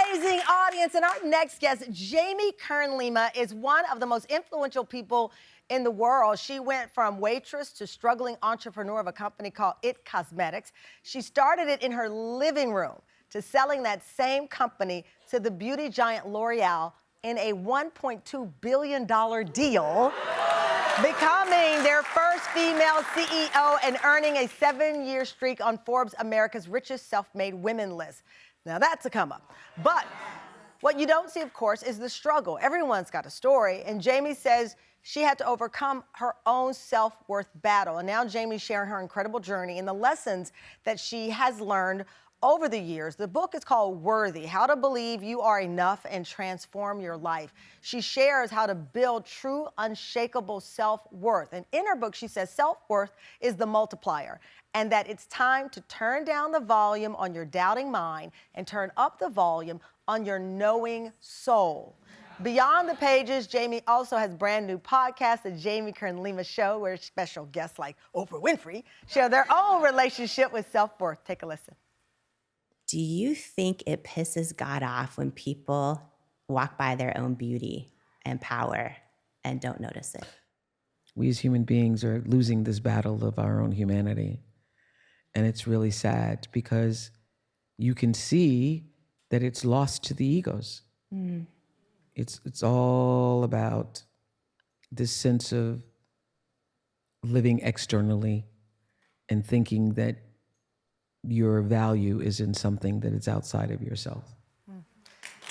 amazing audience. And our next guest, Jamie Kern Lima, is one of the most influential people in the world. She went from waitress to struggling entrepreneur of a company called It Cosmetics. She started it in her living room to selling that same company to the beauty giant L'Oreal in a $1.2 billion deal, becoming their first female CEO and earning a 7-year streak on Forbes' America's Richest Self-Made Women list. Now that's a come up. But what you don't see, of course, is the struggle. Everyone's got a story, and Jamie says she had to overcome her own self-worth battle. And now Jamie's sharing her incredible journey and the lessons that she has learned over the years. The book is called Worthy: How to Believe You Are Enough and Transform Your Life. She shares how to build true, unshakable self-worth. And in her book, she says self-worth is the multiplier, and that it's time to turn down the volume on your doubting mind and turn up the volume on your knowing soul. Beyond the pages, Jamie also has brand new podcast, The Jamie Kern Lima Show, where special guests like Oprah Winfrey share their own relationship with self-worth. Take a listen. Do you think it pisses God off when people walk by their own beauty and power and don't notice it? We as human beings are losing this battle of our own humanity. And it's really sad because you can see that it's lost to the egos. Mm. It's all about this sense of living externally and thinking that your value is in something that is outside of yourself.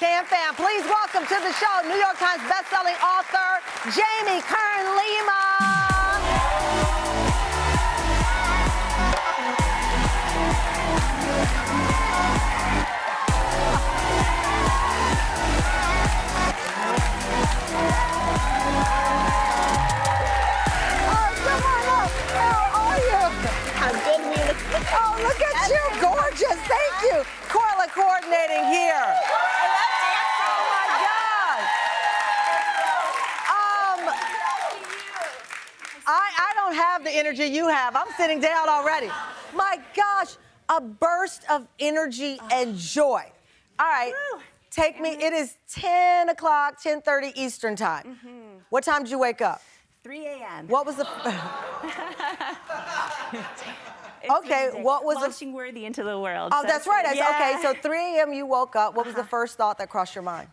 Tam Fam, please welcome to the show New York Times bestselling author, Jamie Kern Lima. Oh, look at you, gorgeous. Thank you. Corla coordinating here. Oh, my God. I don't have the energy you have. I'm sitting down already. My gosh, a burst of energy and joy. All right, take me. It is 10 o'clock, 10:30 Eastern time. What time did you wake up? 3 a.m. What was the... Okay, what was launching Worthy into the world? Oh, so that's right. Yeah. Okay, so 3 a.m. you woke up. What was the first thought that crossed your mind?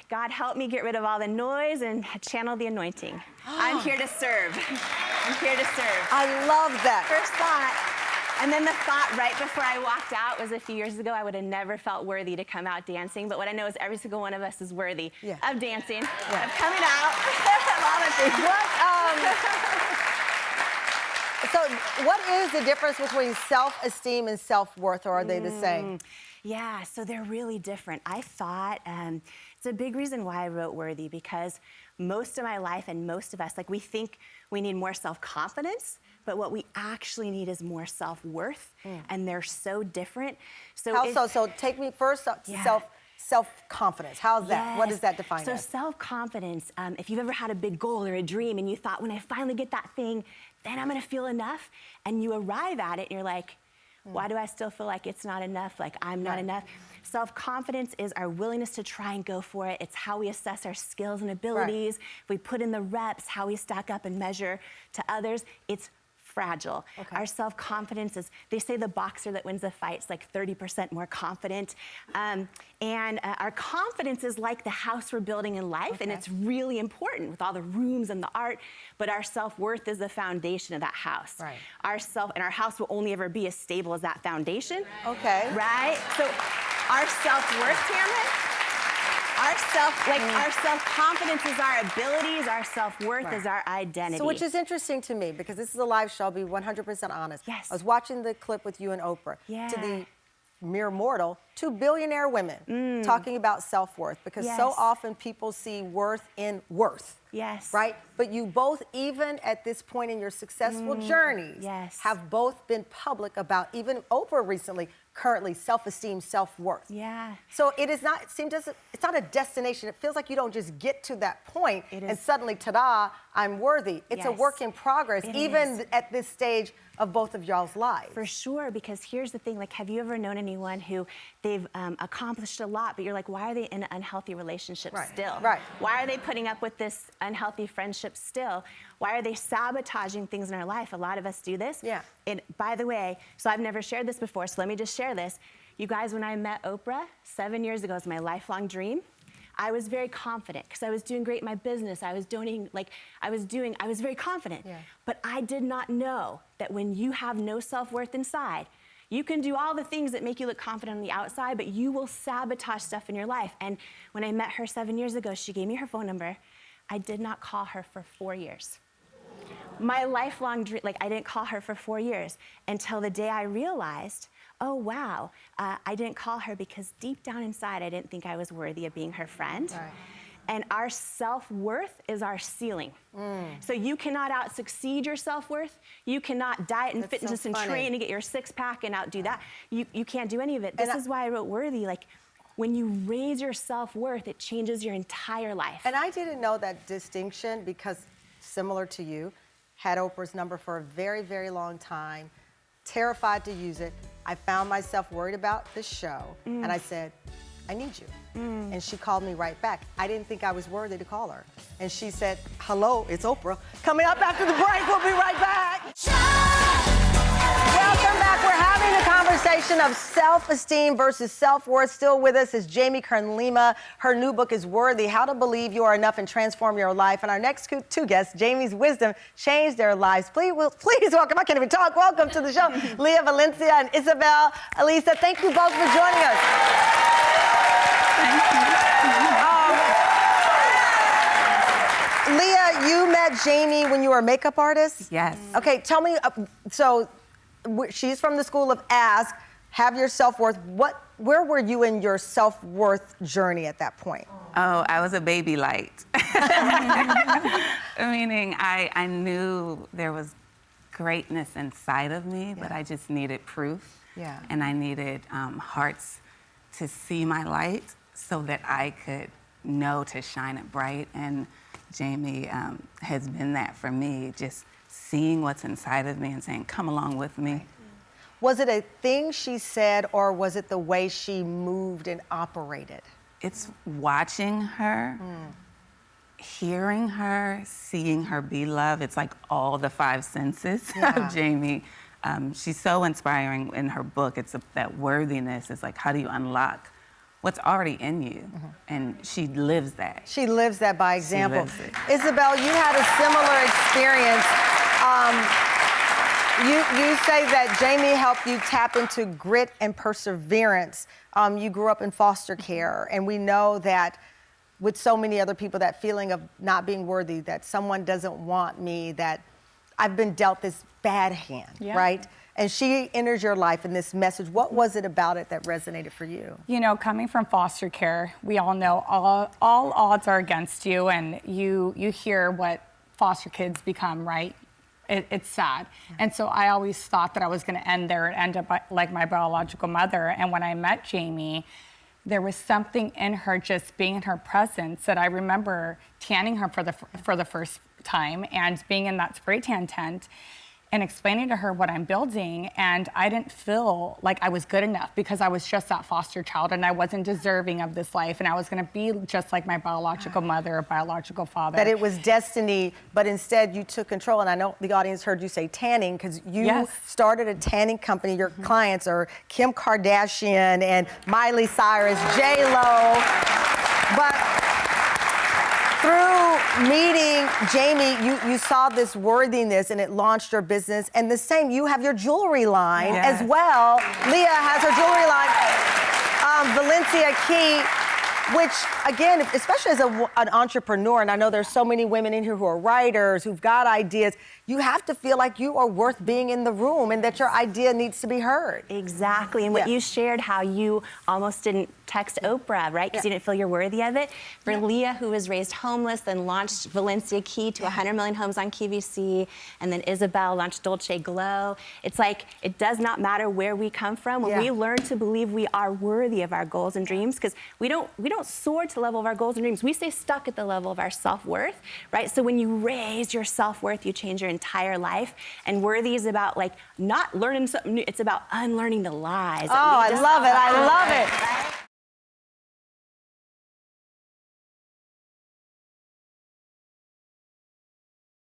God help me get rid of all the noise and channel the anointing. I'm here to serve. I'm here to serve. I love that. First thought. And then the thought right before I walked out was a few years ago, I would have never felt worthy to come out dancing. But what I know is every single one of us is worthy of dancing, of coming out, of all the things. So what is the difference between self-esteem and self-worth, or are they the same? Yeah, so they're really different. I thought it's a big reason why I wrote Worthy, because most of my life and most of us, like, we think we need more self-confidence, but what we actually need is more self-worth, and they're so different. So How so? So take me first to self-confidence. How's that? What does that define So as? self-confidence, if you've ever had a big goal or a dream and you thought, when I finally get that thing, then I'm gonna feel enough, and you arrive at it and you're like, why do I still feel like it's not enough, like I'm not enough? Self-confidence is our willingness to try and go for it. It's how we assess our skills and abilities. If we put in the reps, how we stack up and measure to others. It's fragile. Our self-confidence is, they say the boxer that wins the fight is like 30% more confident. Our confidence is like the house we're building in life, and it's really important with all the rooms and the art, but our self-worth is the foundation of that house. Our house will only ever be as stable as that foundation. Right? So our self-worth, Tamron, our self-confidence is our abilities, our self-worth is our identity. So which is interesting to me, because this is a live show, I'll be 100% honest. Yes. I was watching the clip with you and Oprah. To the mere mortal, 2 billionaire women talking about self-worth, because so often people see worth in worth. Right? But you both, even at this point in your successful journeys, have both been public about, even Oprah recently, currently self-esteem, self-worth. So it is not, it's not a destination. It feels like you don't just get to that point and suddenly, ta-da, I'm worthy. It's a work in progress, even at this stage of both of y'all's lives. For sure, because here's the thing, like, have you ever known anyone who they've accomplished a lot, but you're like, why are they in an unhealthy relationship still? Right. Why are they putting up with this unhealthy friendship still? Why are they sabotaging things in our life? A lot of us do this. Yeah. And by the way, so I've never shared this before, so let me just share this. You guys, when I met Oprah 7 years ago, it was my lifelong dream. I was very confident because I was doing great in my business. I was donating, like I was very confident. Yeah. But I did not know that when you have no self-worth inside, you can do all the things that make you look confident on the outside, but you will sabotage stuff in your life. And when I met her 7 years ago, she gave me her phone number. I did not call her for 4 years. My lifelong dream, like I didn't call her for 4 years until the day I realized, oh, wow, I didn't call her because deep down inside, I didn't think I was worthy of being her friend. Right. And our self-worth is our ceiling. So you cannot out-succeed your self-worth. You cannot diet and That's fitness so and funny. train and get your six-pack and outdo that. You can't do any of it. This is why I wrote Worthy. Like, when you raise your self-worth, it changes your entire life. And I didn't know that distinction because, similar to you, had Oprah's number for a very, very long time, terrified to use it. I found myself worried about this show, and I said, I need you. And she called me right back. I didn't think I was worthy to call her. And she said, hello, it's Oprah. Coming up after the break, we'll be right back. Welcome back. We're having a conversation of self-esteem versus self-worth. Still with us is Jamie Kern Lima. Her new book is Worthy, How to Believe You Are Enough and Transform Your Life. And our next two guests, Jamie's wisdom changed their lives. Please welcome, I can't even talk. Welcome to the show, Leah Valencia and Isabel Elisa. Thank you both for joining us. Leah, you met Jamie when you were a makeup artist? Yes. Okay, tell me, she's from the school of ask, have your self-worth. Where were you in your self-worth journey at that point? Oh, I was a baby light. Meaning I knew there was greatness inside of me, but I just needed proof. Yeah. And I needed hearts to see my light so that I could know to shine it bright. And Jamie has been that for me, just seeing what's inside of me and saying, come along with me. Was it a thing she said, or was it the way she moved and operated? It's watching her, hearing her, seeing her be loved. It's like all the five senses of Jamie. She's so inspiring in her book. It's that worthiness. It's like, how do you unlock what's already in you? And she lives that. She lives that by example. She lives it. Isabel, you had a similar experience. You say that Jamie helped you tap into grit and perseverance. You grew up in foster care, and we know that with so many other people, that feeling of not being worthy, that someone doesn't want me, that I've been dealt this bad hand, right? And she enters your life in this message. What was it about it that resonated for you? You know, coming from foster care, we all know all odds are against you, and you hear what foster kids become, right? It's sad. And so I always thought that I was gonna end there and end up like my biological mother. And when I met Jamie, there was something in her, just being in her presence, that I remember tanning her for the first time and being in that spray tan tent and explaining to her what I'm building, and I didn't feel like I was good enough because I was just that foster child and I wasn't deserving of this life, and I was gonna be just like my biological mother or biological father. That it was destiny, but instead you took control. And I know the audience heard you say tanning, because you started a tanning company. Your clients are Kim Kardashian and Miley Cyrus, J-Lo. But through meeting Jamie, you saw this worthiness and it launched your business. And the same, you have your jewelry line as well. Leah has her jewelry line. Valencia Key, which again, especially as an entrepreneur, and I know there's so many women in here who are writers, who've got ideas, you have to feel like you are worth being in the room and that your idea needs to be heard. Exactly, and what you shared, how you almost didn't text Oprah, right? Because you didn't feel you're worthy of it. For Leah, who was raised homeless, then launched Valencia Key to 100 million homes on QVC, and then Isabel launched Dolce Glow. It's like, it does not matter where we come from. When we learn to believe we are worthy of our goals and dreams, because we don't soar to the level of our goals and dreams. We stay stuck at the level of our self-worth, right? So when you raise your self-worth, you change your entire life. And worthy is about like not learning something new. It's about unlearning the lies. Oh, I love it. I love it.